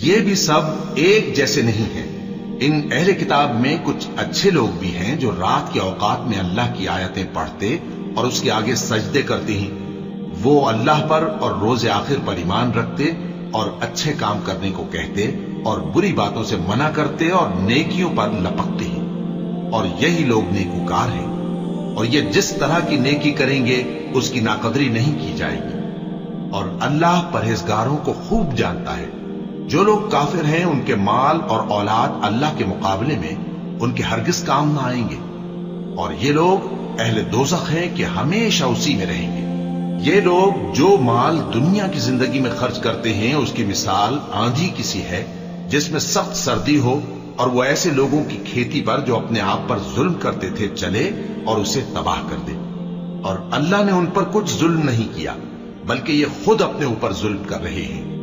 ये भी सब एक जैसे नहीं हैं। इन अहले किताब में कुछ अच्छे लोग भी हैं जो रात के औकात में अल्लाह की आयतें पढ़ते और उसके आगे सजदे करते हैं। वो अल्लाह पर और रोज़े आखिर पर ईमान रखते और अच्छे काम करने को कहते और बुरी बातों से मना करते और नेकियों पर लपकते हैं, और यही लोग नेकूकार हैं। और ये जिस तरह की नेकी करेंगे उसकी नाकदरी नहीं की जाएगी, और अल्लाह परहेजगारों को खूब जानता है। जो लोग काफिर हैं उनके माल और औलाद अल्लाह के मुकाबले में उनके हरगिज काम ना आएंगे, और ये लोग अहले दोज़ख हैं कि हमेशा उसी में रहेंगे। ये लोग जो माल दुनिया की जिंदगी में खर्च करते हैं उसकी मिसाल आंधी की सी है जिसमें सख्त सर्दी हो और वो ऐसे लोगों की खेती पर जो अपने आप पर जुल्म करते थे चले और उसे तबाह कर दे। और अल्लाह ने उन पर कुछ जुल्म नहीं किया, बल्कि ये खुद अपने ऊपर जुल्म कर रहे हैं।